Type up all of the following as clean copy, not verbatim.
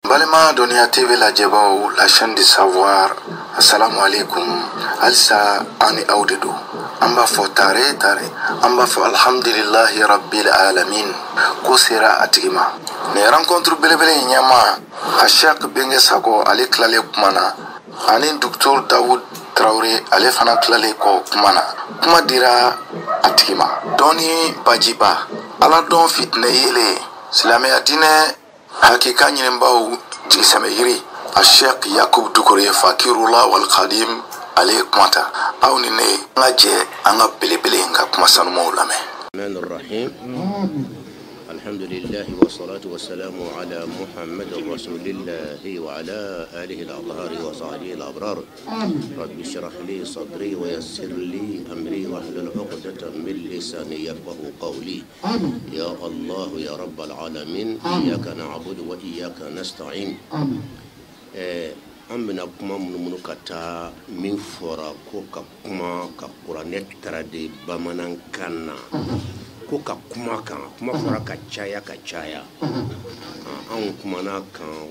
Balima Dunia TV la Djebao, la chaîne du savoir. Assalamu alaikum. Alsa ani audido. Amba fo tare. Amba fo alhamdulillahi rabbil alamin. Kosera atigima. Ne rencontre belebele nyama. Ashak Benge Sako ale klale kumana. Ani Dr. Daoud Traoré ale fana klale ko kumana. Kuma dira atigima. Doni bajiba. Ala don fitne yele. Silame adine hakika nyimbaw jisame yiri Sheikh Yakub Doucouré Fakirullah wal Khadim alaykumata awni ne ngaje anga belebele nga kuma sanu maulame Rahmanir alhamdulillah wa salatu wa salamu ala Muhammadir Rasulillah wa ala alihi al-athhar wa sahbihi al-abrar rabbi shrah li sadri wa yassir li amri wa hlul 'uqdatan min lisani yafqahu qawli ya Allah ya rabbal alamin iyyaka na'budu wa iyyaka nasta'in amina kuma munumunu kata min fora ko ka kuma ka Qur'an tarade bamanan kanna ko ka kuma fora ka caya an kuma na kan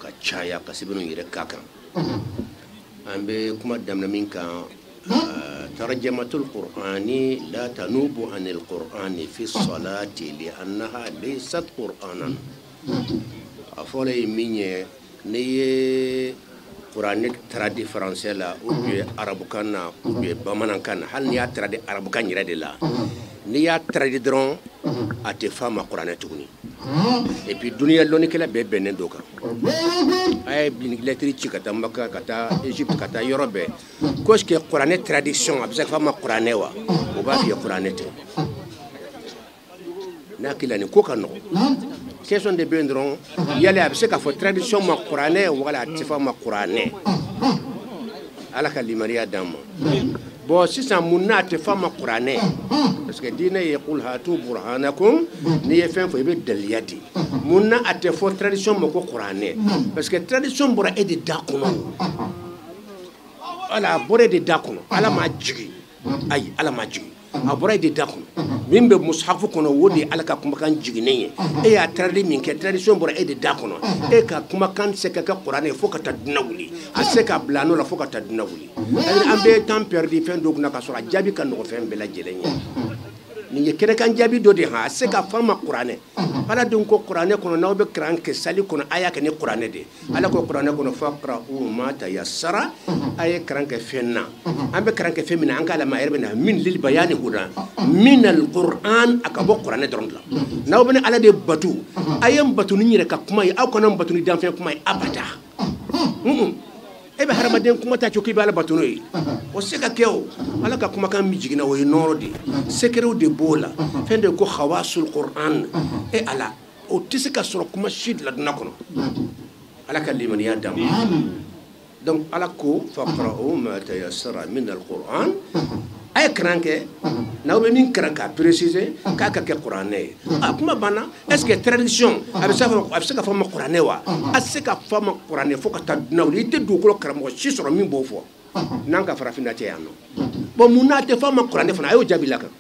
ka caya ka sibinu yire kakan ambe kuma damna min kan tarjamatul qur'ani la tanubu anil qur'ani fi salati li annaha laysat qur'anan afole minye ne Qur'an tradi français la ou bien arabukan na ou bien bamanankan hal ni ya tradi arabukan yire de la ni ya tradi dron ate fama Qur'an tuguni et puis dunia loni kala be benen doka ay bin letri ci kata Makka kata Egypte kata Europe ko ce que Qur'an tradition abisa fama Qur'an wa o ba fi Qur'an te nakila ni ko kanu question de bendron yale abise ka fo tradition ma Qur'anais wala tifa ma Qur'anais ala kalimariya dam bo sisa munna tifa ma Qur'anais parce que dina yaqul hatu burhanakum ni yefen fo be daliyati munna ate fo tradition ma ko Qur'anais parce que tradition bora e de dakuno ala bora de dakuno ala ma jigi ay ala ma jigi a bora de dakuno min be mushafu kono wodi alaka kuma kan jigine e ya tardi min ke tradition bora e de dakono e ka kuma kan se ka Qur'an fo ka tadna wuli a se ka blano la fo ka tadna wuli ambe temps perdu fen dog na ka sura jabi kan no fen bela jelenya ni ye kere kan jabi do de ha se ka fama Qur'an ala dun ko Qur'an kono na be kran ke sali kono aya ke ni Qur'an de ala ko Qur'an kono faqra'u ma tayassara ay kran ke fenna ambe kran ke femina an kala ma yerbe na min lil bayani huda min al-Qur'an akabo Qur'an dron la naw bene ala de batu ayam batu ni nyire ka kuma yi akonan batu ni dan fe kuma yi abada ebe haramaden kuma ta choki bala batu no yi o seka kew ala ka kuma kan mi jigina wo noro de sekero de bola fende ko khawasul Qur'an e ala o tisika soro kuma shid la duna kono ala ka liman ya dam donc ala ko faqra'u ma tayassara min al-Qur'an ay kranke na be min kranka préciser ka ke Qur'anais akuma bana est-ce que tradition abisa ka fama Qur'anais wa asika fama Qur'anais fo ka tadna wuli te do ko karamo ci soro min bo fo nanga farafina te yano bo munate fama Qur'anais fana ayo jabila kan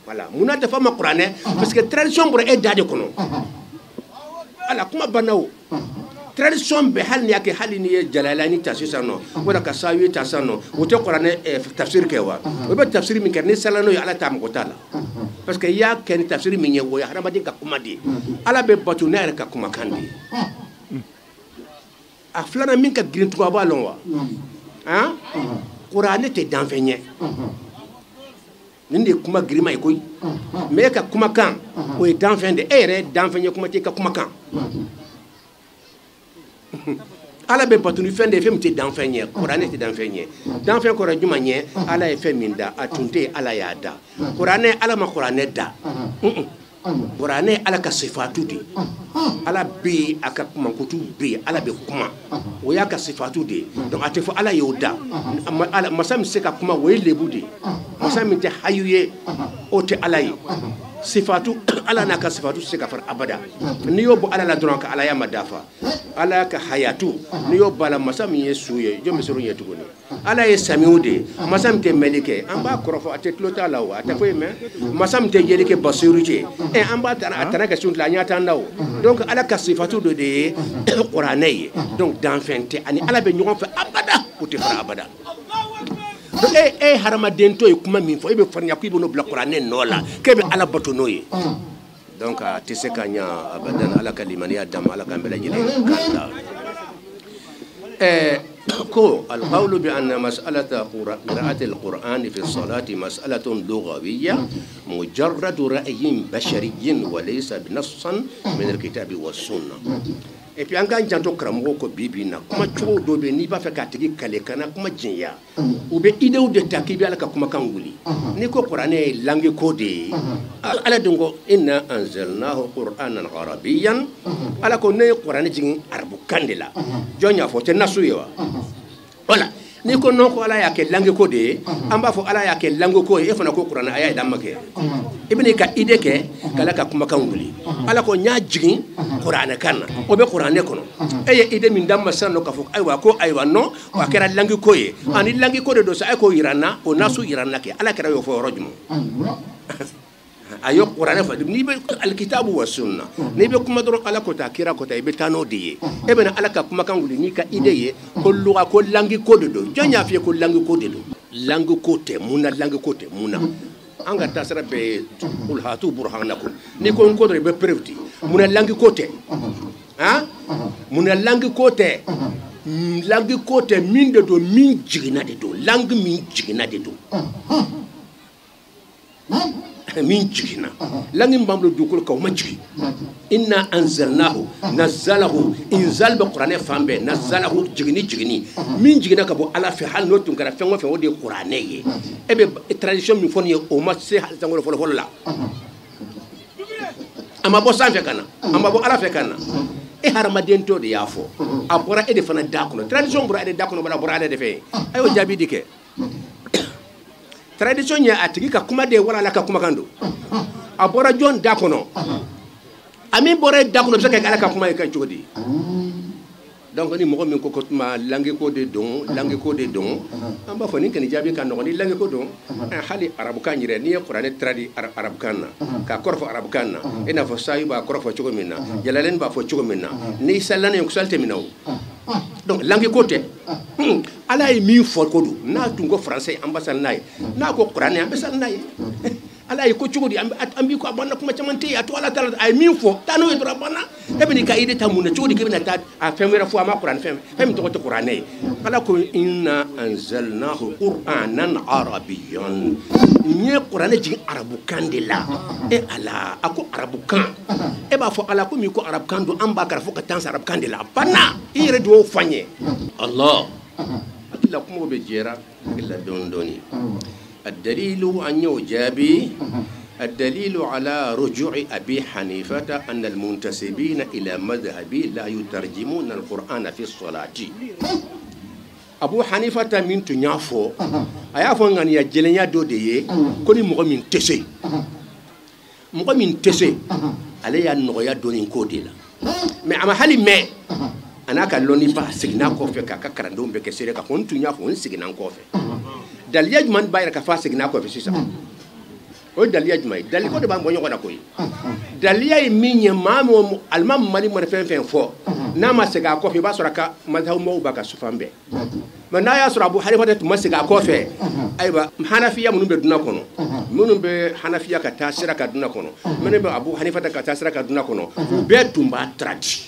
voilà munate fama Qur'anais parce que tradition bora e dade kono ala kuma bana o tradition be hal ni yake hali ni jalalani tasisano wala kasawi tasano wote Qur'anais tafsir kewa o be tafsir min kan ni salano ya ala tam ko tala parce que ya ken tafsir min ye wo ya harama ka kuma di ala be batu na ka kuma kandi a flana min ka girin tuwa balon wa hein Qur'anais te danfenye ninde kuma girima ikoy me ka kuma kan o e danfende ere danfenye kuma te ka kuma kan ala be patuni fende fem te danfenye Qur'an te danfenye danfen ko rajuma nye ala e feminda atunte ala ya da Qur'an ala ma Qur'an da Qur'an ala ka sifatu di ala be aka kuma kutu be ala be kuma o ya ka sifatu de donc atefo ala yoda ala masam se ka kuma we lebu de masam te hayuye o te ala yi sifatu ala na ka sifatu se ka far abada ni yobo ala la dron ka ala ya madafa ala ka hayatu ni yo bala masa min ye su ye jo misuru ye tuguni ala ye samiu de masa min te melike an b'a kɔrɔfɔ a tɛ tulo t'a la o a tɛ foyi mɛn masa min tɛ yeli kɛ basiru cɛ an b'a a tana kɛ sun tila an y'a t'an da o donc ala ka sifatu dɔ de ye kuranɛ ye donc danfɛn tɛ ani ala bɛ ɲɔgɔn fɛ abada o tɛ fara abada e hadamaden to ye kuma min fɔ e bɛ farinya k'i bɛ n'o bila kuranɛ nɔ la k'e bɛ ala bato n'o ye donc a tɛ se ka ɲɛ abadan ala ka limaniya d'a ma ala k'an bɛɛ lajɛlen kanda ko alqawlu bi anna mas'alata qira'ati alqur'ani fi salati mas'alatun lughawiyya mujarradu ra'yin bashariyyin wa laysa binassan min alkitabi was sunnah. Et puis an k'an janto karamɔgɔw ko bi na kuma cogo dɔ bɛ n'i b'a fɛ k'a tigi kale kana kuma jɛnya u bɛ idew de ta k'i bɛ ala ka kumakan wuli n'i ko kuranɛ ye langue ko de ye ala dun ko inna anzalnahu qur'anan arabiyyan ala ko ne ye kuranɛ jigin arabukan de la jɔn y'a fɔ o tɛ nasu ye wa voilà n'i ko non ko ala y'a kɛ langue ko de ye an b'a fɔ ala y'a kɛ langue ko ye e fana ko kuranɛ a y'a dama kɛ i bɛna i ka ide kɛ k'ala ka kumakan wuli ala ko n y'a jigin kuranɛ kan na o bɛ kuranɛ kɔnɔ e ye ide min d'a ma sisan nɔ k'a fɔ ayiwa non a kɛra langue ko ye ani langue ko de don sa e k'o yira n na o nasu yira n na kɛ ala kɛra y'o fɔ yɔrɔ jumɛn a ye kuranɛ fɔ n'i bɛ alikitabu wa sunna n'i bɛ kuma dɔrɔn ala ko ta kira ko ta i bɛ taa n'o de ye e bɛna ala ka kumakan wuli n'i ka ide ye ko luga ko langue ko de don jɔn y'a f'i ye ko langue ko de don langue ko tɛ mun na langue ko tɛ mun na an ka taasira bɛɛ ye qul hatu burhanakum n'i ko n ko dɔrɔn i bɛ preuve di mun na langue ko tɛ mun na langue ko tɛ langue ko tɛ min de don min jiginna de don langue min jiginna de don min jigina langue min b'an bolo dugukolo kan o ma jigi inna anzalnahu nazzalahu inzal bɛ kuranɛ fan bɛɛ nazzalahu jigini min jigina ka bɔ ala fɛ hali n'o tun kɛra fɛn o fɛn o de ye kuranɛ ye e bɛ tradition min fɔ nin ye o ma se hali sankolo fɔlɔfɔlɔ la a ma bɔ sanfɛ ka na a ma bɔ ala fɛ ka na e hadamaden to de y'a fɔ a bɔra e de fana da kɔnɔ tradition bɔra e de da kɔnɔ bɔra a bɔra ale de fɛ a y'o jaabi di kɛ tradition ye a tigi ka kuma de ye wala ala ka kumakan don a bɔra jɔn da kɔnɔ a min bɔra da kɔnɔ bɛ se ka kɛ ala ka kuma ye kɛ cogo di donc ni mɔgɔ min ko ko tuma langue ko de don langue ko de don an b'a fɔ ni kɔni jaabi ka nɔgɔn ni langue ko don hali arabukan yɛrɛ n'i ye kuranɛ tradi arabukan na k'a kɔrɔfɔ arabukan na i n'a fɔ sayi b'a kɔrɔfɔ cogo min na jalalen b'a fɔ cogo min na n'i sallan ye kusali tɛ minɛ o donc langue ko tɛ ala ye min fɔ ko don n'a tun ko français an bɛ sali n'a ye n'a ko kuranɛ an bɛ sali n'a ye ala ye ko cogo di an b'i ko a banna kuma caman tɛ yen a to ala ta a ye min fɔ taa n'o ye dɔrɔn a banna e bɛ n'i ka ide ta mun na cogo di k'e bɛna taa a fɛn wɛrɛ fɔ a ma kuranɛ fɛn min tɔgɔ tɛ kuranɛ ye ala ko inna anzalnahu qur'anan arabiyyan n ye kuranɛ jigin arabukan de la e ala a ko arabukan e b'a fɔ ala ko min ko arabukan don an b'a kɛra fo ka taa se arabukan de la a banna i yɛrɛ de y'o fɔ n ye Allah hakilila kumaw bɛ jɛra hakilila dɔɔni dɔɔni الدليل أن يجابي الدليل على رجوع أبي حنيفة أن المنتسبين إلى مذهبي لا يترجمون القرآن في الصلاة أبو حنيفة من تنافو أيافو أن يجلن يدو دي كوني مغمين تسي عليها النغيا دونين كوديلا ما أما حالي ما أنا كالوني با سيغنا كوفي كاكا كراندوم بكسيري كون تنافو سيغنا كوفي daliya juman bayra ka fa signa ko fi sisa o daliya jumai dali ko de ba bonyo ko da koy daliya e minye mamo almam mali mo fen fo na ma siga ko fi ba sura ka mazhabu mo ba ka sufambe man na ya sura abu hanifa de ma siga ko fe ayba hanafiya munun be duna kono munun be hanafiya ka tasira ka duna kono munun be abu hanifa ka tasira ka duna kono be tumba tradi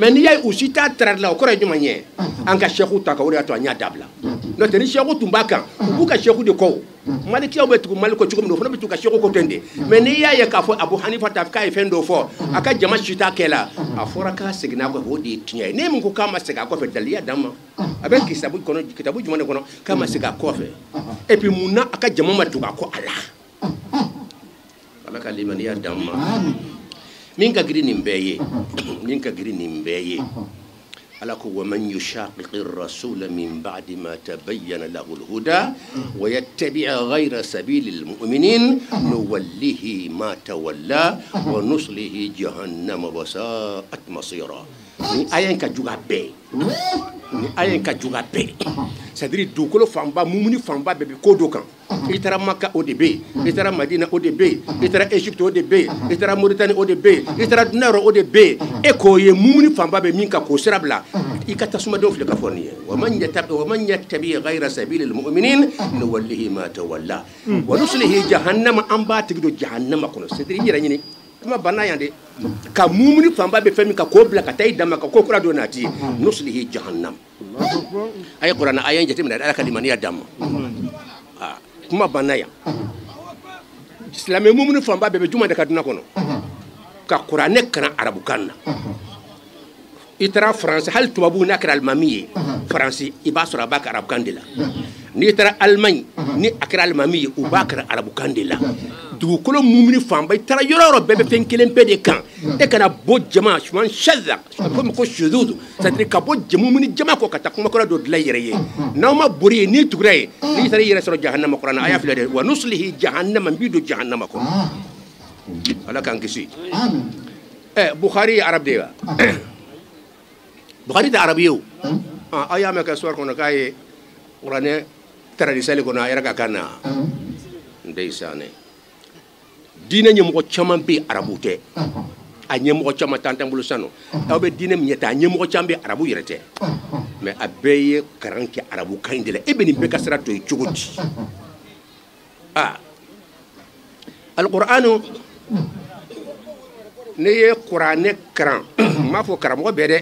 mais ni yay aussi ta trad la ko re juma nye an ka cheikhou ta ka wori ato anya dabla no teni cheikhou tumbaka bu ka cheikhou de ko maliki obe tu maliko chuko ndo fona bitu ka cheikhou ko tende mais ni yay ka fo abu hanifa ta ka e fendo fo aka jama chita kela afora ka signa ko wodi tinya ne mun ko kama siga ko fe daliya dama avec kitabu juma ne kono kama siga ko fe et puis munna aka jama matuka ko ala ka limaniya dama min ka giri nin bɛɛ ye alako wa man yushaqiqir rasula min ba'di ma tabayyana lahu al-huda wa yattabi' ghayra sabilil mu'minin nuwallihi ma tawalla wa nuslihi jahannama wa sa'at masira. Ni ayen ka juga be, ni ayen ka juga be, c'est-à-dire dukolo famba mumuni famba bebe kodo kan. Itara Makka ODB, itara Madina ODB, itara Egypte ODB, itara Mauritanie ODB, itara Dunaro ODB. Eko ye mumuni famba be minka ko serabla. Ikata suma do fle ka foni. Wa man yattabi ghayra sabilil mu'minin nuwallihi ma tawalla. Wa nuslihi jahannama amba tigdo jahannama kono. C'est-à-dire yira nyini kuma bana yande ka mumuni famba be femi ka ko bla ka tay dama ka ko kura do nati nuslihi jahannam. Ay Qur'an ayen jati min ala kalimaniya dam. Kuma banaya islamé mumuni famba bebe juma de kaduna kono ka qur'ane kana arabu kanna itara français hal tubabu nakra almamiye français ibasura baka arabu kandila ni itara allemagne ni akra almamiye ubakra arabu kandila dukolo mumuni famba itara yororo bebe fenkelen pede kan e kana bo jama shman shadda ko ko shududu c'est-à-dire ka bo mumuni jama ko kata kuma ko do dlayere nawma buri ni tugray ni itara yere soro jahannama qur'ana aya filade wa nuslihi jahannama bidu jahannama ko ala kan kisi bukhari arab de bukhari da arabiyo aya ma ka sor ko na kay qur'ane traditionnel ko na era ka kana ndeysane dina ñemo chama be arabu te a ñemo chama tantam bulu sano awbe dina mi ñeta ñemo chambe arabu yerete mais abeye karanki arabu kayndele e beni be kasra to ciugoti alqur'anu ne ye qur'ane kran ma fo karamo be de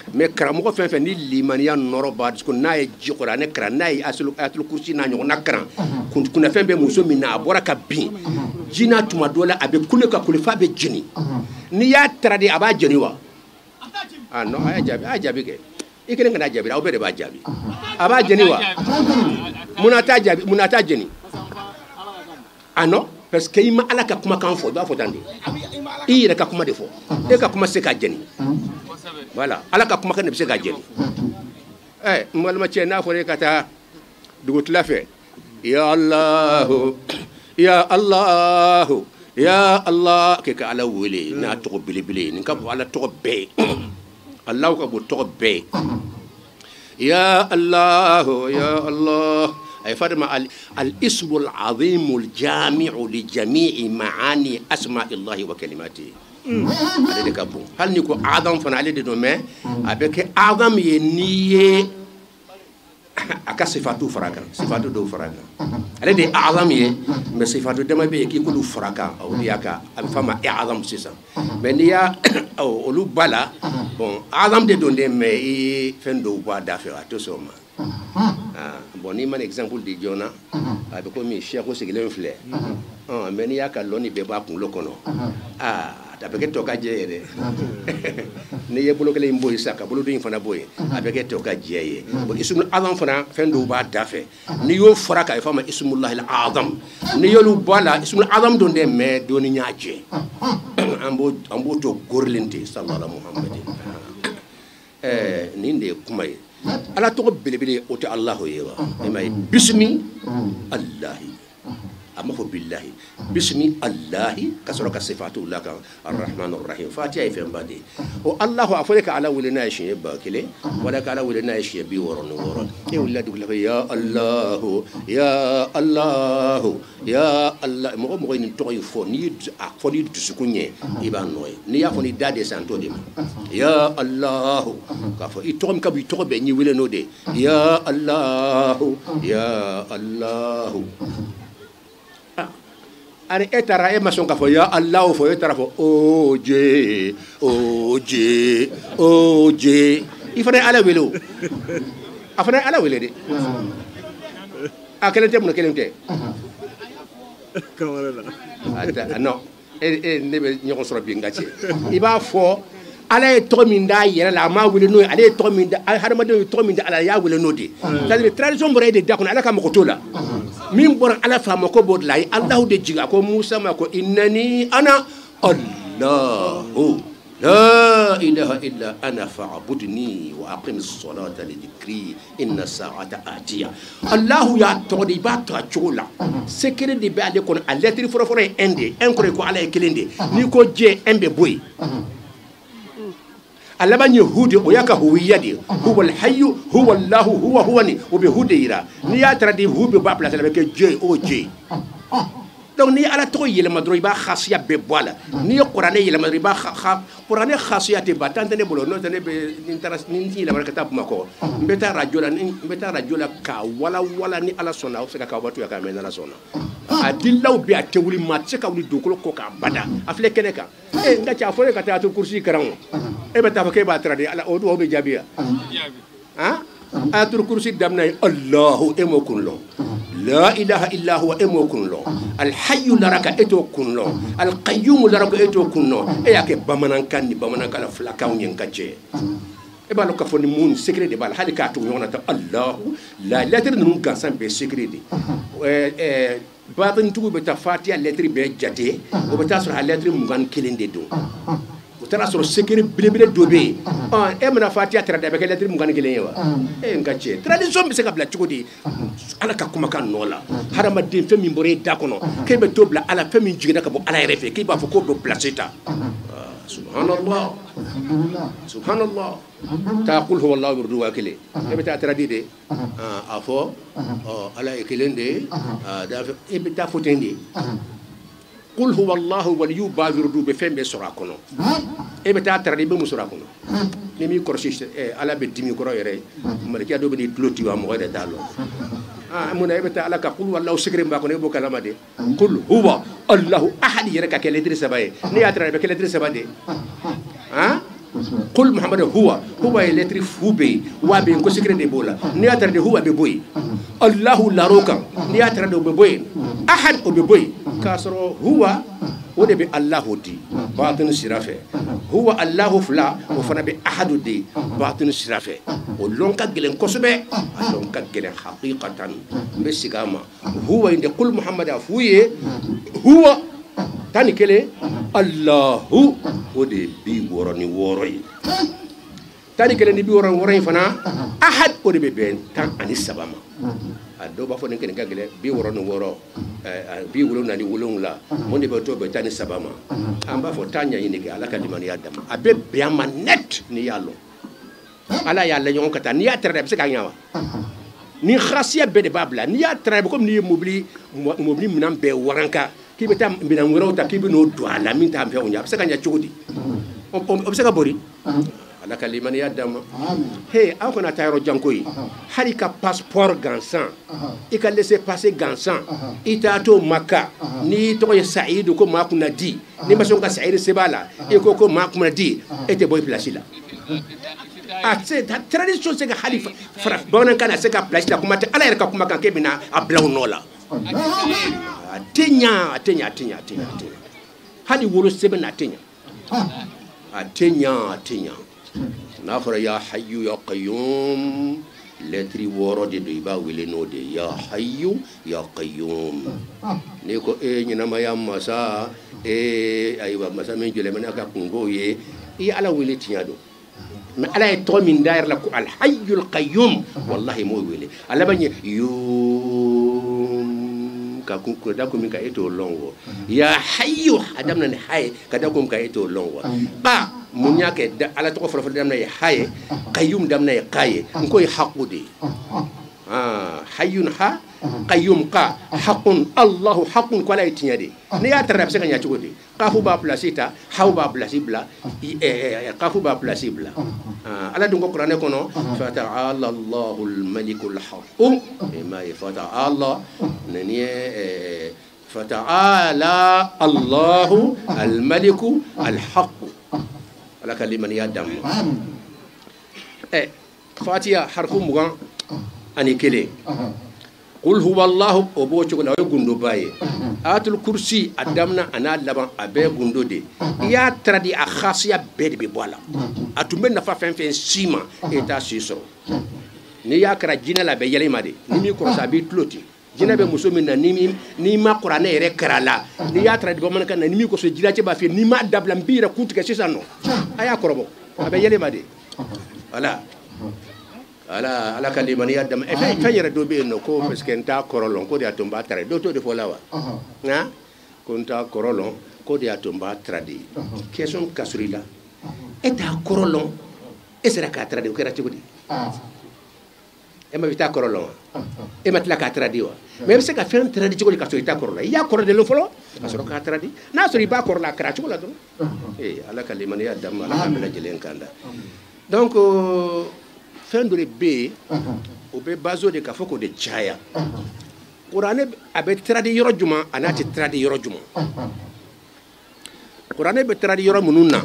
mais karamo fen fen ni limaniya noro ba ko naye ji qur'ane kran naye atul kursi na ñoko nakran kuna fen be muso mina abora ka bin jina tuma dola abe kule ka kule fa be jini ni ya tradi aba jini wa no aya jabi ke ikene ngana jabi aw be de ba jabi aba jini wa munata jini no parce que ima ala ka kuma kan fo ba fo dande ira ka kuma defo e ka kuma se ka jini voilà ala ka kuma kan ne se ka jini malma che na fo re kata dugut la fe ya allah ya allah ya allah ke ka ala wele na to bilibili ni ka ala to be allah ka bo to be ya allah ay farma al ismu al azim al jami'u li jami'i ma'ani asma'i allah wa kalimatihi ale ka bon hal ni ko adam fana ale de no mais avec adam ye niye aka sifatu faraka sifatu do faraka ale de a'zam ye mais sifatu dama be ki ko du faraka aw yaka am fama a'zam sisa mais niya aw lu bala bon a'zam de donde mais fendo ba dafira to soma bon ni man exemple de jona abe ko mi cheikh ko sigile fle mais niya ka loni be ba kun lokono avec to ka jeyede ne ye bolo kele mboy saka bolo do fana boy avec to ka jeye bo ismul azam fana fendo ba dafe ni yo faraka e fama ismullah al azam ni yo lu bala ismul azam don de me do ni nyaaje ambo to gorlente sallallahu muhammadin ni de kumay ala to belebele o te allah yewa e may bismi allah amma fo billahi bismi allahi kasoro ka sifatu laka arrahmanur rahim fatiha e fembade o allah afole ka ala wulina shi ba kile wala ka ala wulina shi bi woron woron e wala dugla ya allah ya allah ya allah mo ni to fo ni fo ni dusukunye iban noy ni ya fo ni dade santo de ya allah ka fo itom ka bi to be ni wele no de ya allah ya allah ari etara e mason ka fo ya allah fo etara fo oje ifane ala welo afane ala wele de akelente mun kelente kamara ata no ne be nyoko soro bi ngati iba fo ala e to min da yere la ma wele no ala e to min da har ma de to min da ala ya wele no de c'est-à-dire tradition bore de dakon ala ka mo ko tola min bor ala fa ma ko bod lay allah de jiga ko musa ma ko innani ana allah la لا إله إلا أنا فاعبدني وأقم الصلاة لذكري إن الساعة آتية الله يا تودي باتا تشولا سكر دي بعد يكون التي فرفره عندي أنكر يكون على كلندي نيكو جي أمبي بوي alaban yahudi o yaka huwiyadi huwa alhayy huwa allah huwa ni obehudira ni ya tradi hubi ba place avec Dieu o Dieu donc ni ala to yele madro ba khasiya be bola ni qur'ane yele madro ba qur'ane khasiya te batante ne bolo no tane be interest ni la barkata mako mbeta rajola ka wala ni ala sona o se ka batu ya ka men ala sona adillaw bi atewuli mat se ka wuli dokolo ko ka bada afle keneka nga cha fo ka ta to kursi karan e beta fa ke ba tradi ala o do be jabiya ha atur kursi damna allah emo kunlo لا إله إلا هو إموكن له الحي لرك إتوكن له القيوم لرك إتوكن له إياك بمنان كان فلاكاون ينكجي إبا لو كفوني مون سكري دي بال هالي كاتو يونا الله لا ترنون كانسان بسكري دي باطن تو بتفاتيا لتري بجاتي وبتاسر هالتري مغان كيلين دي دو tara soro sekere bilebile dobe e mana fatia tara da bekele tiri mungani gelen yawa e ngache tradition bi se ka bla chugodi ala ka kuma kan nola harama din femi mbore da kono ke be to bla ala femi jigina ka bo ala refe ke ba fo ko do placeta subhanallah subhanallah taqul huwa allah birdu wakile e be ta tara dide afo ala ekelende da e be ta fotende قل هو الله وليو بازر دو بفهم بسراكونو اي بتا تردي بمسراكونو نيمي كورسيش على بديمي كورو يري ملكي ادو بدي تلوتي وا مو دالو من اي بتا على قل والله سكرين باكو نيبو كلام دي قل هو الله احد يركا كلي دري سباي ني اترا بكلي دري سباي ها قل محمد هو يلتري فوبي وابي نكو سكرين دي بولا ني اترا دي هو بيبوي الله لا روكا ني اترا دي بيبوي احد بيبوي كاسرو هو ودبي الله دي باطن شرافه هو الله فلا وفنا بأحد دي باطن شرافه ولونكا جلن كسبه لونكا جلن حقيقة بسيكاما هو عند كل محمد أفويه هو تاني كله الله ودبي وراني وراي تاني كله نبي وراني وراي فنا أحد ودبي بين تان أني سبامة ado ba fo nen ken gagele bi woro no woro bi wolo na di wolon la mon de beto betani sabama amba fo tanya yini ke alaka di man yadam abe biama net ni yallo ala yalla nyon kata ni atre be se ka nyawa ni khasiya be de babla ni atre be comme ni mobli minam be waranka ki betam binam woro ta ki bi no do ala min tam fe onya be se ka nya chudi o se ka bori alaka liman yadam hey ako na tayro jankoyi hari ka passeport gansan e ka laisser passer gansan ita to makka ni to ye saïd ko makuna di ni ma son ka saïd sebala e ko makuna di ete boy place la c'est ta tradition c'est que khalifa fraf bonan kana c'est ka place la kuma te ala ka kuma kan ke bina ablaw nola atenya hadi wolo sebena atenya nafara ya hayyu ya qayyum letri woro de do iba wele no de ya hayyu ya qayyum ne ko nyina ma ya masa aywa masa men jole men aka kungo ye ala wele tiado ma ala to min dair la ko al hayyu al qayyum wallahi mo wele ala banye ka kunko da ko min ka eto longo ya hayyu adam nan hay ka da ko min ka eto longo ba munya ke ala to fo dam na haye qayyum dam na qaye ngoy haqudi hayyun ha qayyum qa haqqun allah haqqun ko lay tinyade ne ya tarab se ganya chugodi qafu ba placita haw ba placibla qafu ba placibla ala dungo qur'ane kono fa ta'ala allahul malikul haqq ma yafata allah nani fa ta'ala allah al maliku al haqq alaka liman yadam fatiha harfu mugan ani kele qul huwa allah o bo chugo la gundo baye atul kursi adamna ana laban abe gundo de ya tradi a khasiya be de bola atumbe na fa fen sima eta siso ni ya kara jina la be yele made ni mi ko sabi tloti jinɛ bɛ muso min na n'i ma kuranɛ yɛrɛ kɛra la n'i y'a tradi bamanankan na ni min kosɔn jinɛcɛ b'a f'i ye n'i ma dabila n b'i yɛrɛ kun tigɛ sisan nɔ a y'a kɔrɔbɔ a bɛ yɛlɛma de voilà ala ka limaniya dama fɛn yɛrɛ dɔ bɛ yen nɔ ko parce que n t'a kɔrɔ lɔn ko de y'a to n b'a tradi dɔ t'o de fɔ la wa ko n t'a kɔrɔ lɔn ko de y'a to n b'a tradi question ka surun i la e t'a kɔrɔ lɔn e sera k'a tradi o kɛra cogo di e ma i t'a kɔrɔ lɔn wa e ma tila k'a tradi wa mais e bɛ se ka fɛn tradi cogo di ka sɔrɔ i t'a kɔrɔ la i y'a kɔrɔ de lɔn fɔlɔ ka sɔrɔ k'a tradi n'a sɔrɔ i b'a kɔrɔ la a kɛra cogo la dɔrɔn ala ka limaniya dama ala ka bɛɛ lajɛlen kan da donc fɛn dɔ de bɛ yen o bɛ base de k'a fɔ k'o de caya kuranɛ a bɛ tradi yɔrɔ jumɛn a n'a tɛ tradi yɔrɔ jumɛn kuranɛ bɛ tradi yɔrɔ minnu na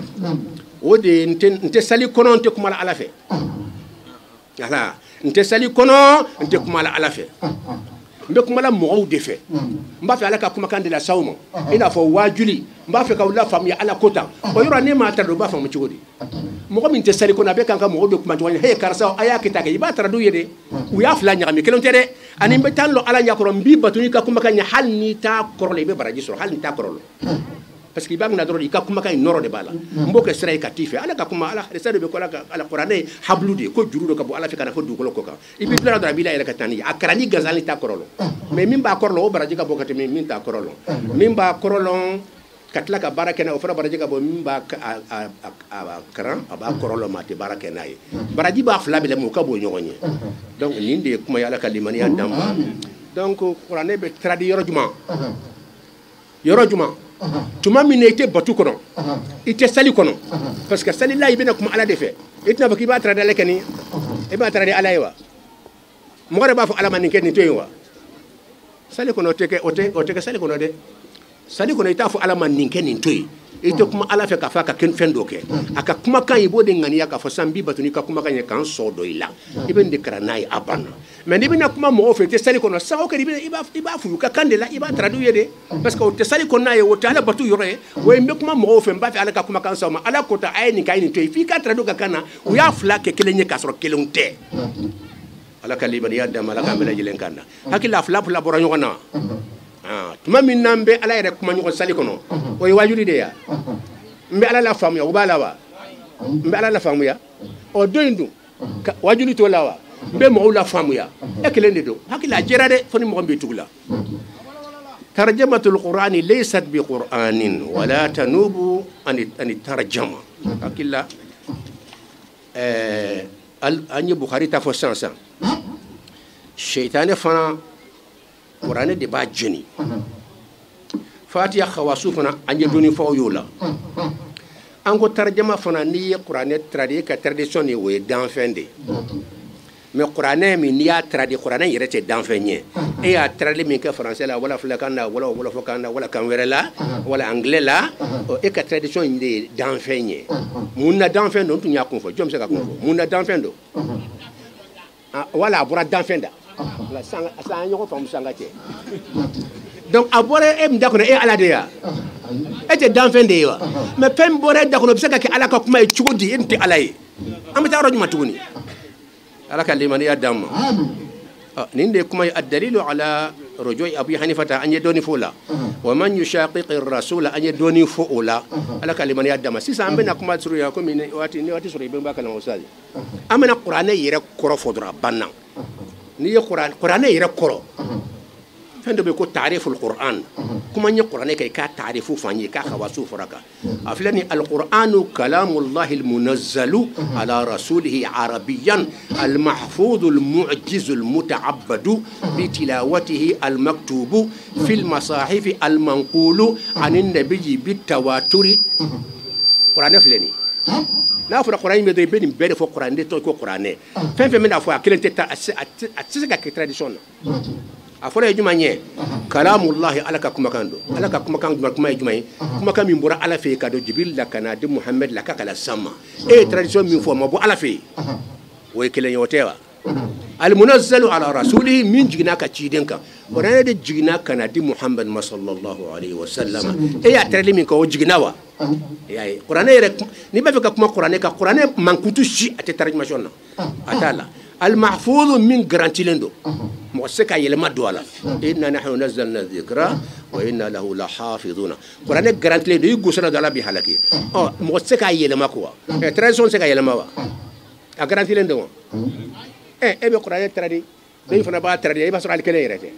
o de ye n tɛ sali kɔnɔ n tɛ kuma la ala fɛ ala n tɛ sali kɔnɔ n tɛ kuma la ala fɛ n bɛ kuma la mɔgɔw de fɛ n b'a fɛ ala ka kumakan de la s'aw ma i n'a fɔ wajuli n b'a fɛ k'aw lafaamuya ala ko tan o yɔrɔ ne m'a ta don u b'a faamu cogo di mɔgɔ min tɛ sali kɔnɔ a bɛ kan ka mɔgɔw de kuma ɲɔgɔn ye he karisa a y'a kɛ tan kɛ i b'a tara du ye dɛ u y'a fila ɲagami kelen tɛ dɛ ani n bɛ taa lɔ ala ɲɛkɔrɔ n b'i bato n'i ka kumakan ɲɛ hali n'i t'a kɔrɔ la i bɛ baraji sɔrɔ hali n'i t'a kɔrɔ la parce que i b'a minɛ dɔrɔn i ka kumakan in nɔrɔ de b'a la n b'o kɛ sira ye ka t'i fɛ ala ka kuma ala resa de bɛ ko ala kuranɛ ye hablu de ye ko juru dɔ ka bɔ ala fɛ ka na fɔ dugukolo kɔ kan i b'i bila dɔrɔn a b'i la yɛrɛ ka taa n'i ye a kɛra ni gansan ni t'a kɔrɔ lɔn mais min b'a kɔrɔ lɔn o baraji ka bɔ ka tɛmɛ min t'a kɔrɔ lɔn min b'a kɔrɔ lɔn ka tila ka baara kɛ n'a ye o fana baraji ka bɔ min b'a karan a b'a kɔrɔ lɔn ma a tɛ baara kɛ n'a ye baraji b'a fila bɛɛ la mais o ka bon ɲɔgɔn ye donc nin de ye kuma ye ala ka limaniya d'an ma donc kuranɛ bɛ tradi yɔrɔ jumɛn tuma min na i tɛ batu kɔnɔ i tɛ sali kɔnɔ parce que sali la i bɛna kuma ala de fɛ i tɛna fɔ k'i b'a tradi ala kɛ nin i b'a tradi ala ye wa mɔgɔ de b'a fɔ ala ma nin kɛ nin to yen wa sali kɔnɔ o tɛ kɛ sali kɔnɔ dɛ sali kɔnɔ i t'a fɔ ala ma nin kɛ nin to yen i tɛ kuma ala fɛ k'a fɔ a ka fɛn dɔ kɛ a ka kumakan i b'o de ŋaniya k'a fɔ san b'i bato n'i ka kumakan ye k'an sɔn dɔ i la i bɛ nin de kɛra n'a ye a banna mais n'i bɛna kuma mɔgɔw fɛ i tɛ sali kɔnɔ san o kɛra i b'a f'u ka kan de la i b'a tradu ye de parce que o tɛ sali kɔnɔna ye o tɛ ala bato yɔrɔ ye o ye n bɛ kuma mɔgɔw fɛ n b'a fɛ ala ka kumakan sɔn ma ala ko ta a ye nin k'a ye nin to yen f'i ka tradu ka kan na u y'a fila kɛ kelen ye k'a sɔrɔ kelenw tɛ ala ka libaniya d'an ma ala k'an bɛɛ lajɛlen kan da hakili a fila bɔra ɲɔgɔn na tuma min n'an bɛ ala yɛrɛ kuma ɲɔgɔn sali kɔnɔ o ye wajuli de ya n bɛ ala la faamuya o b'a la wa n bɛ ala la faamuya ɔ don in dun wajuli t'o la wa n bɛ mɔgɔw la faamuya e kelen de don hakili a jɛra dɛ fo ni mɔgɔ min bɛ tugu la tarjamatul qur'ani laysat bi qur'anin wala tanubu ani tarjama hakili la an ye bukhari ta fɔ sisan seitanɛ fana kuranɛ de b'a jeni fatiha khawasu fana an ye doni fɔ y'o la an ko tarjama fana n'i ye kuranɛ tradi ka tradition ye o ye danfɛn de mais kuranɛ min n'i y'a tradi kuranɛ yɛrɛ tɛ danfɛn ye e y'a tradi min kɛ français la wala fulakan na wala wolofɔkan na wala kan wɛrɛ la wala anglais la e ka tradition in de ye danfɛn ye mun na danfɛn don n tun y'a kun fɔ jɔn bɛ se ka kun fɔ mun na danfɛn don wala a bɔra danfɛn da san an ɲɔgɔn faamu san ka cɛ donc a bɔra e min da kɔnɔ e ala de ya e tɛ danfɛn de ye wa mais fɛn bɔra e da kɔnɔ o bɛ se ka kɛ ala ka kuma ye cogo di e nin tɛ ala ye an bɛ taa yɔrɔ jumɛn tuguni ala ka limaniya d'an ma nin de ye kuma ye a dalilu ala rujui abu hanifata an ye dɔɔni fɔ o la wa man yushaqiqi rasula an ye dɔɔni fɔ o la ala ka limaniya d'an ma sisan an bɛna kuma surunya komi ni waati sɔrɔ i bɛ n b'a kalama ustaz an bɛna kuranɛ yɛrɛ kɔrɔ fɔ dɔrɔn a banna n'i ye kuranɛ yɛrɛ kɔrɔ fɛn dɔ bɛ ko taariful quran kuma n ye kuranɛ kɛ i k'a taarifu fɔ an ye k'a hawasiw fɔra kan a filɛ nin alqur'anu kalamullahi almunazzalu ala rasulihi arabiyan almahfudu almu'jizu almuta'abbadu bitilawatihi almaktubu fi almasahifi almanqulu anin nabiyyi bitawaturi kuranɛ filɛ nin n'a fɔra kuranɛ in bɛ dɔrɔn i bɛ nin bɛɛ de fɔ kuranɛ de tɔgɔ ko kuranɛ fɛn fɛn bɛna fɔ a kelen tɛ taa a tɛ se ka kɛ tradition na a fɔra ye jumɛn ye kalamulahi ala ka kumakan don ala ka kumakan kuma ye jumɛn ye kumakan min bɔra ala fɛ yen ka don jibril la ka na di muhammed la k'a ka las'an ma e ye tradition min fɔ o ma bɔ ala fɛ yen o ye kelen ye o tɛ wa almunazzalu ala rasulihi min jiginna ka ciden kan kuranɛ de jiginna ka na di muhammed ma sallallahu alaihi wa sallam e y'a tɛrɛli min kɛ o jiginna wa y'a ye kuranɛ yɛrɛ n'i b'a fɛ ka kuma kuranɛ kan kuranɛ mankutu si a tɛ tarjumation na a t'a la المحفوظ من garantilen do mo se ka yelema do ala inna nahnu nazzalna dhikra wa inna lahu lahafizuna qur'an garantilen do yugusara do ala bi halaki mo se ka yelema ko tradition se ka yelema wa a garantilen do be qur'an tradi do fana ba tradi ba sura kele yerete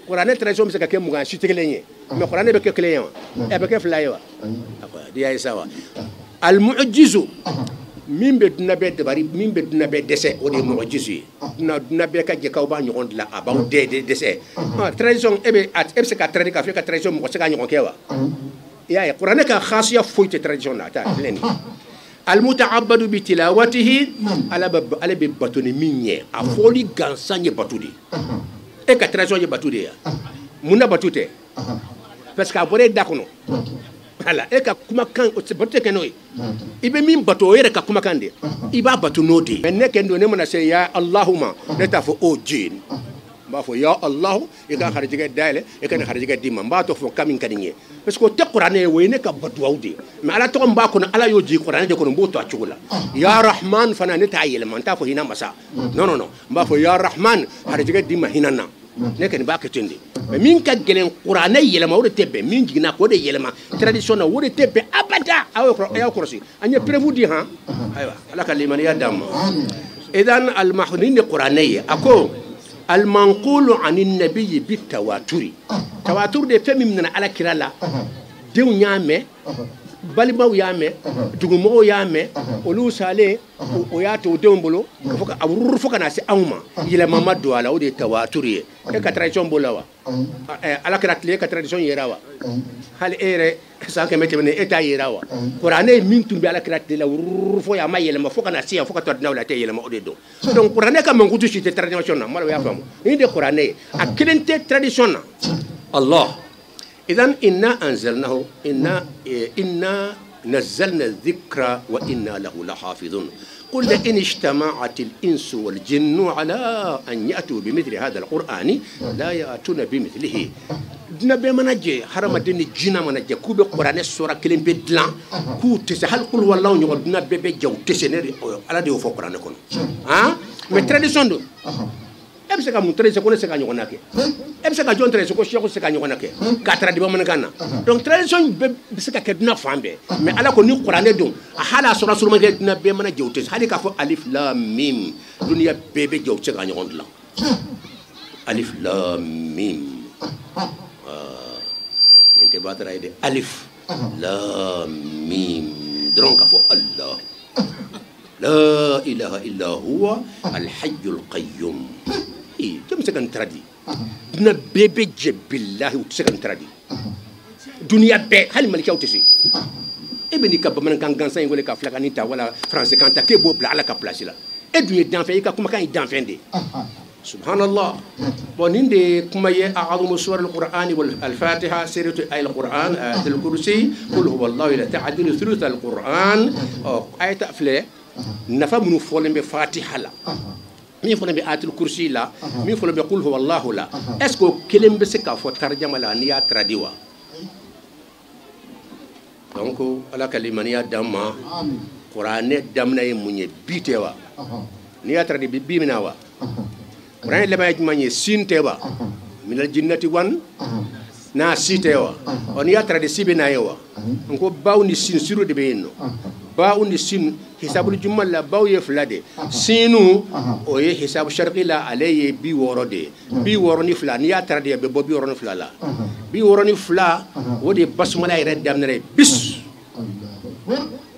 qur'an tradition se ka ke mugan shitegelenye mais qur'an be ke keleyen be ke flayo dia isawa al mu'jizu min be duna be dabari min be duna be dese o de mu'jizu na duna be ka je ka ba nyon la about de dese tradition ebe se ka tradi ka fe ka tradition mo se ka nyon kewa ya qur'an ka khasiya foite tradition la ta leni al muta'abbadu bi tilawatihi ala be batoni minye a foli gansanye batudi ka tradition je batude ya muna batute parce que abore dakono ala ka kuma kan o se batute kenoy ibe min bato yere ka kuma kan de iba batu nodi men kendo ne mona se ya allahumma ne ta fo o jin ba fo ya allah e ka kharjiga dale e ka kharjiga dimma ba to fo kamin kadinye parce que te qur'an e wayne ka batu wawde mais ala to mba ko ala yo ji qur'an de ko mbo to achugula ya rahman fana ne ta yele man ta fo hina masa non ba fo ya rahman kharjiga dimma hinana ne ken ba ketende min ka gelen qur'ana yelema wode tebbe min jigina ko de yelema tradition na wode tebbe abada ayo kursi anya prevu di ha aywa ala kaliman ya dam idan al mahnin qur'aniyya ako al manqulu anin nabiy bit tawaturi tawatur de femi min ala kirala dew nyame balibaw yame dugumo yame olu sale o yato dembolo foka awrur foka na se awma yila mamadu ala o de tawaturi e ka tradition bolawa ala kiratle ka tradition yerawa hal ere sa ke mete ne eta yerawa qur'ane min tumbi ala kiratle la wurur fo ya mayele ma foka na se foka to na wala te yele ma o de do donc qur'ane ka mangutu ci tradition na mala ya famu ni de qur'ane a kilente tradition na allah إذن إنا أنزلناه إنا نزلنا الذكر وإنا له لحافظون قل إن اجتمعت الإنس والجن على أن يأتوا بمثل هذا القرآن لا يأتون بمثله نبي منجي حرم الدين الجنة منجي كوب القرآن السورة كلم بدلان كو تسي هل قل والله نقول نبي بجو تسي على ديو فوق القرآن كون mais tradition do e se ka mun tradition ko ne se ka nyona ke e se ka jon tradition ko sheko se ka nyona ke ka tradition man kana donc tradition be se ka kedna fambe mais ala ko ni qur'an do hala sura sura ma na be mana jewte hali ka fo alif lam mim dunya bebe jew se ka nyona la alif lam mim ente batara ide alif lam mim donc ka fo allah لا إله إلا هو الحي القيوم كم سكن تردي دنا بيبي جب الله وتسكن تردي دنيا بي هل ملكي أو تسي ابني كاب من كان غانسان يقول لك أفلاكانيتا ولا فرنسي كانتا كي بوب لا على كابلاسي لا الدنيا دانفين كا كم كان يدانفين دي سبحان الله ونندي كما أعظم سور القرآن والفاتحة سيرة آية القرآن آية الكرسي قل هو الله لا تعدل ثلث القرآن آية أفلاه nafa munu folen be fatiha la min folen be atul kursi la min folen be qul huwa allah la est ce que kelem be se ka fo tarjama la ni ya tradiwa donc ala kalimaniya damma qur'ane damna e munye bitewa ni ya tradi bi minawa qur'ane le bay manye sintewa min al jinnati wan na sitewa on ya tradi sibina yewa ko bawni sin siru de be no باو نسين حساب الجمل لا باو يفلادي سينو او حساب شرقي لا عليه بي ورودي بي وروني فلا نيا تردي بي بوبي وروني فلا لا بي وروني فلا ودي بسملا يرد دامنري بس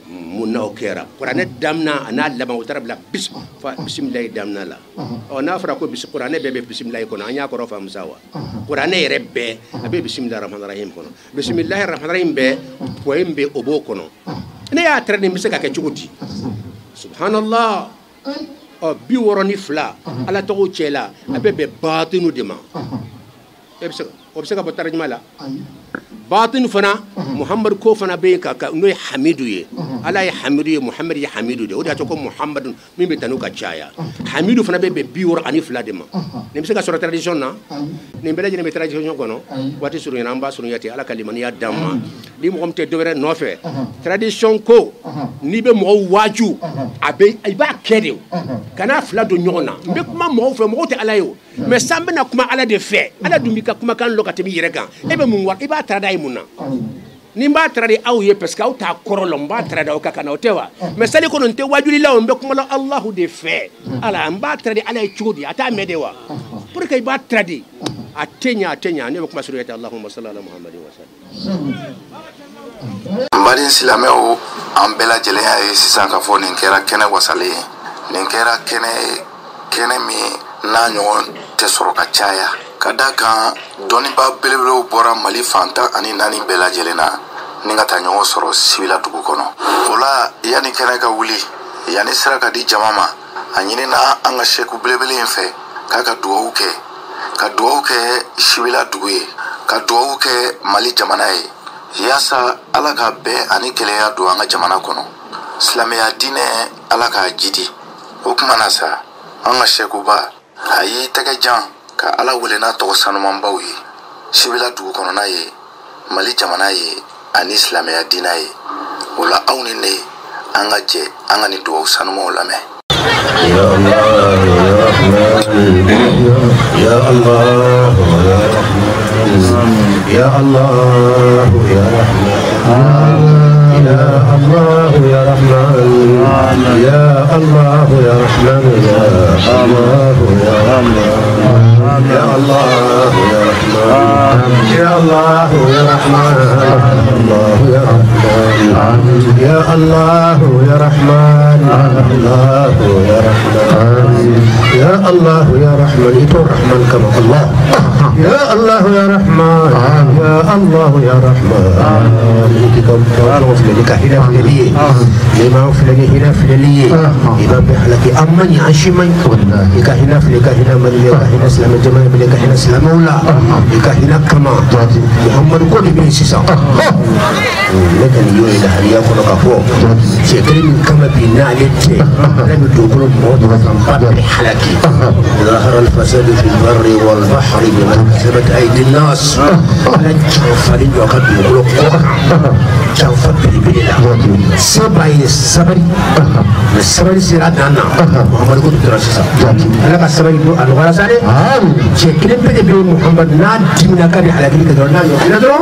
منو كيرا قران دامنا انا لما وترب لا بس بسم الله دامنا لا او نافرا كو بس قران بي بسم الله كون انيا كو رفا مساوا قران يربي ابي بسم الله الرحمن الرحيم كون بسم الله الرحمن الرحيم بي بويم بي اوبو كون ne ya trade mi se ka ke chugoti subhanallah bi woroni fla ala to chela abebe batinu dema ebse ka botarjma la باطن فنا محمد كو فنا بين كا نوي حميدو يه على حميدو يه محمد يه حميدو ده وده تكون محمد مين بتنو كشايا حميدو فنا بيور اني فلادما نمسك سورة تراديشن نا نمبلا جنب تراديشن كونو واتي سورة نامبا سورة ياتي على كلمانيا داما دي مقام تدوره نوفه تراديشن كو نيبه مو واجو أبي أيبا كيريو كنا فلادو نيونا بكما مو في مو تالايو مسامبنا كما على دفع على دوميكا كما كان لوكاتمي يركان ebe mun war iba trada imuna nimba trada aw ye parce que aw ta korolom ba trada o kaka na otewa mais sali ko non te wajuli law mbe kuma la Allah de fait ala mba trada ala chudi ata medewa pour que iba tradi atenya ne kuma suriyata Allahumma salli ala Muhammadin wa sallam Mbadin silameo ambela jele ya sisan ka fo nin kera kene wasale nin kera kene mi na nyon te soro ka chaya kadaka doni ba belebele bora Mali fanta ani nani bela jelena ninga ta nyon soro sibila dugu kono ola yani kene ka wuli yani sira ka di jamama anyini na anga sheku belebele enfe kaka duwa ke sibila dugu ye ka duwa ke Mali jamana ye yasa ala ka be ani keleya do anga jamana kono islamiya dine ala ka jidi hukuma nasa anga sheku ba ayi tege jan ka ala wele na to sanu mambaw ye sibila dugu kono na ye Mali jamana ye ani islamiya dina ye wala awni ne anga je anga ni do sanu mo lame ya Allah ya Allah ya Allah ya Rahman ya Allah ya Rahman ya Allah ya Rahman ya Allah ya Rahman ya Allah ya Rahman ya Allah ya Rahman Allah ya Rahman ya Allah ya Rahman Allah ya Rahman ya Allah ya Rahman itu Rahman kama Allah ya Allah ya Rahman ya Allah ya Rahman kita harus menikah hina filali lima filali hina filali iba bihalaki amani ashimai nikah hina mali nikah hina selama jamaah nikah hina selama ula nikah hina kama Muhammad ko bin sisa lekan yo ila hariya ko kafo shekrin kama bina lete lam dukul mawd wa tanfad bihalaki ظهر الفساد في البر والبحر بما كسبت ايدي الناس لن تفعلوا وقد يغلقوا شوفت بالبلاد السبري سيراتنا محمد كنت دراسة أنا كسبري دو أنوار سالي شكلين بدي محمد نادي من أكاد على كل كدرنا يقولون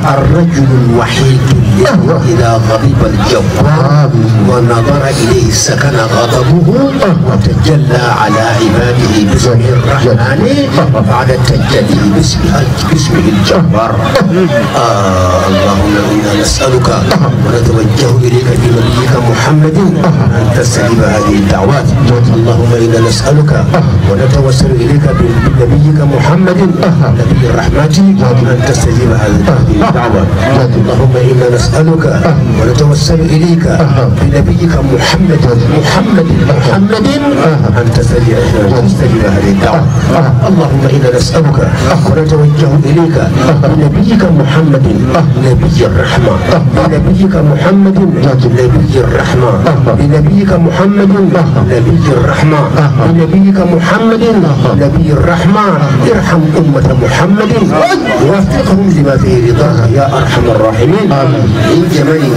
الرجل الوحيد إذا غضب الجو ونظر إليه سكن غضبه وتجلى على عباده باسمه الرحمن بعد التجلي باسمه الجبار اللهم إنا نسألك ونتوجه إليك بنبيك محمد أن تستجيب هذه الدعوات اللهم إنا نسألك ونتوسل إليك بنبيك محمد نبي الرحمة أن تستجيب هذه الدعوات اللهم إنا نسألك ونتوسل إليك بنبيك محمد أن تستجيب هذه الدعوات اللهم إنا نسألك ونتوجه إليك بنبيك محمد نبي الرحمة بنبيك محمد نبي الرحمة بنبيك محمد نبي الرحمة بنبيك محمد نبي الرحمة ارحم أمة محمد ووفقهم لما فيه رضاك يا أرحم الراحمين من جمالي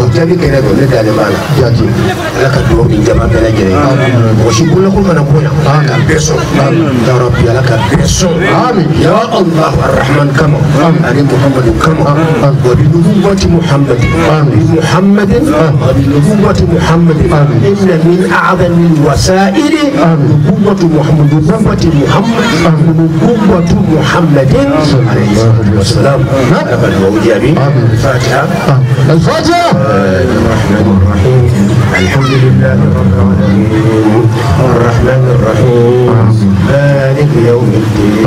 وجابك إلى دولة المعنى لك الدور من جمال بلجري وشكو لكم من أبونا بيسو يا ربي لك بيسو يا الله الرحمن كما أن محمد كما وبنبوة محمد وبنبوة محمد إن من أعظم الوسائل نبوة محمد عليه الصلاة والسلام لقد وجه به الفاتحة الرحمن الرحيم الحمد لله رب العالمين الرحمن الرحيم مالك يوم الدين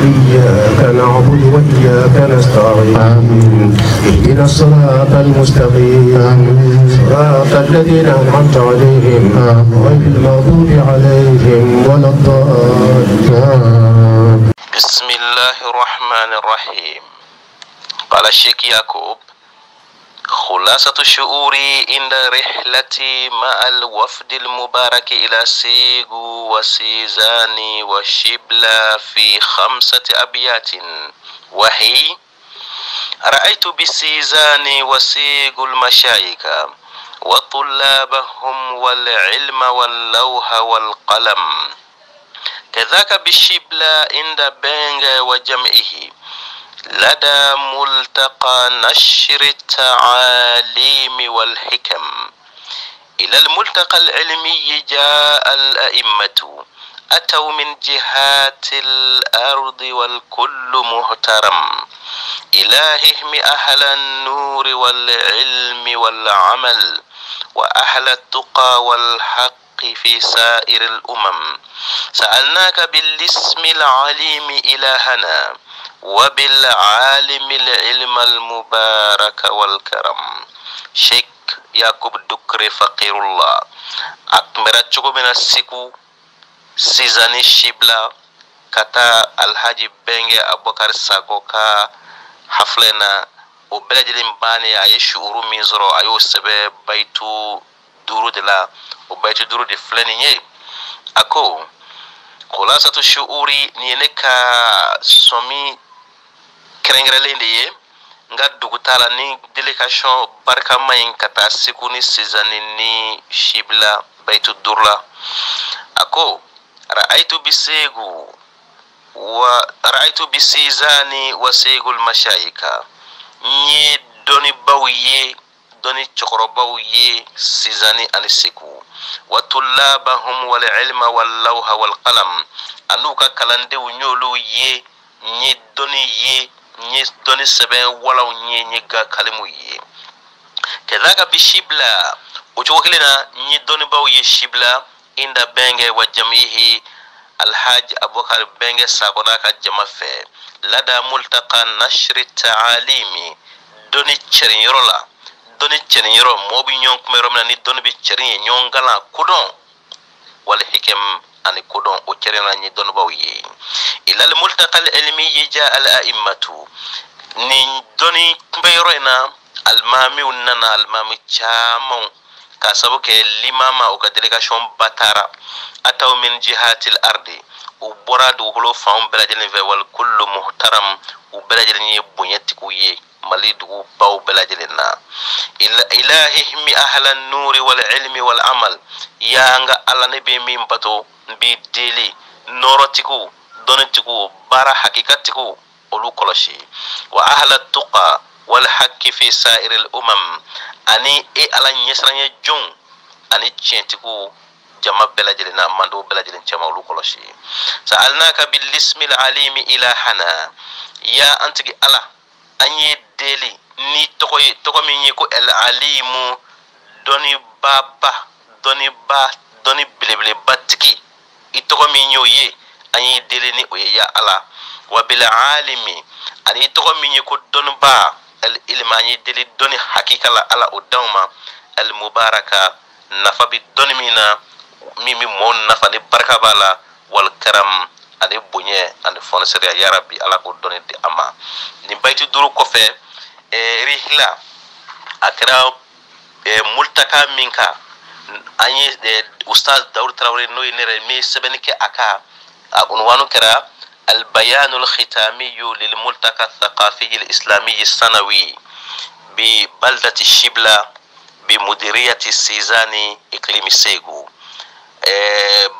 إياك نعبد وإياك نستعين اهدنا الصراط المستقيم صراط الذين أنعمت عليهم غير المغضوب عليهم ولا الضالين بسم الله الرحمن الرحيم قال الشيخ يعقوب: خلاصة شعوري عند رحلتي مع الوفد المبارك إلى سيغو وسيزاني وشبلا في 5 أبيات، وهي: رأيت بسيزاني وسيغو المشايخ وطلابهم والعلم واللوح والقلم، كذاك بالشبلا عند بنغ وجمعه لدى ملتقى نشر التعاليم والحكم. إلى الملتقى العلمي جاء الأئمة أتوا من جهات الأرض والكل محترم، إلههم أهل النور والعلم والعمل وأهل التقى والحق في سائر الأمم. سألناك بالاسم العليم إلهنا وبالعالم العلم المبارك والكرم. شيخ يعقوب الدكري فقير الله أكمرت من السكو سيزاني شبلا كتا الحاج بنجي أبو بكر ساكوكا حفلنا وبلد الإنباني أي شعور من زرو أيو سبب بيتو دورو دلا وبيتو دورو دي فلاني أكو خلاصة الشعور نينكا سومي كرنغرالين nga dugutala ni delegation barka mayin kata sikuni sizani ni shibla baitu durla ako ra'aytu bisizani wa segul mashayika ni doni bawye doni chokoro bawye sizani anisiku wa tullabahum wal ilma wal lawha wal qalam anuka kalande unyolu ye ni doni ye ni doni sebe wala ni ga kalimu ye kadaka bishibla uchokelena ni doni bawye shibla inda benge wa jamihi الحاج أبو بكر بنجي ساقناك الجمافة لدى ملتقى نشر التعاليم دوني تشرين يرولا دوني تشرين يرو موبي نيون كميرومنا ني دوني بتشرين نيون غالا كودون والحكم أني كودون وتشرين ني دون باوي إلى الملتقى العلمي جاء الأئمة ني دوني كميرونا المامي وننا المامي تشامون كاسبوك الإمام أو كدليكاشون باتارا أتوا من جهات الأرض وبراد وغلو فهم بلادين فيوال كل محترم وبلادين يبنيتك ويه مليد وباو بلادين إلههم أهل النور والعلم والعمل يا أنغا على نبي من باتو بديلي نورتكو دونتكو بارا حقيقتكو أولو كلشي وأهل التقى والحق في سائر الأمم أني على نيسرانيا جون أني تشنتكو جمع بلادنا مندو بلادنا جمعوا كلشي. سألناك بالاسم العليم إلهنا يا أنتك الله أني دلي ni toko minyi ko el alimu doni baba doni bilebile batiki itoko minyo ye anyi dele ni oye ya ala wa bil alimi ani toko minyi ko don ba el ilmani dele doni hakika la ala udawma al mubaraka nafa bi doni mina mimi mon nafa ni baraka bala wal karam ani bunye ani fonseria ya rabbi ala ko doni di ama ni bayti duru ko fe rihla akra multaka minka anyi ustaz Daoud Traoré no inere mi sebenike aka unwanu kara البيان الختامي للملتقى الثقافي الإسلامي السنوي ببلدة الشبلة بمديرية السيزاني إقليم سيغو.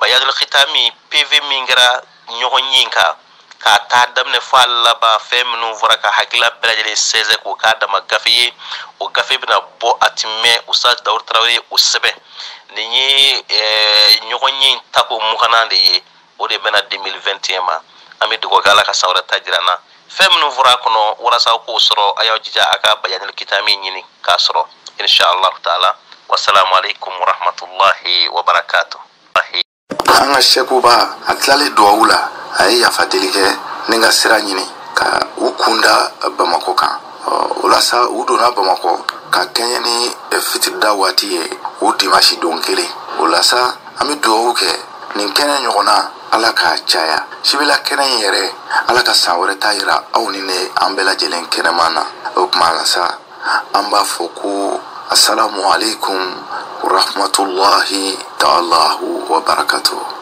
بيان الختامي PV مينغرا نيونينكا كاتادم نفال لبا فيمنو فرقا حقلا بلاجل سيزك وكادم غافي وغافي بنا بو أتمي أستاذ داود تراوري وسبه نيني نيونين تاكو مخانان دي ودي بنا 2021 ما ami dugo gala ka sawra tajirana femnu vura kono wala saw ko soro ayaw jija aka bayanil kitami nyini ka soro inshallah taala wassalamu alaikum wa rahmatullahi wa barakatuh anga shekuba atlale doawula ay ya fadelike ninga sira nyini ka ukunda Bamako kan wala sa udona Bamako ka kenyani fitir dawati o dimashi donkele wala sa ami doawuke nin kenya nyogona ala ka caya sibila kenen yere ala ka sawre tayira awni ne ambela jelen kenemana o kuma na sa an b'a fɔ ko assalamu alaikum wa rahmatullahi ta'ala wa barakatuh.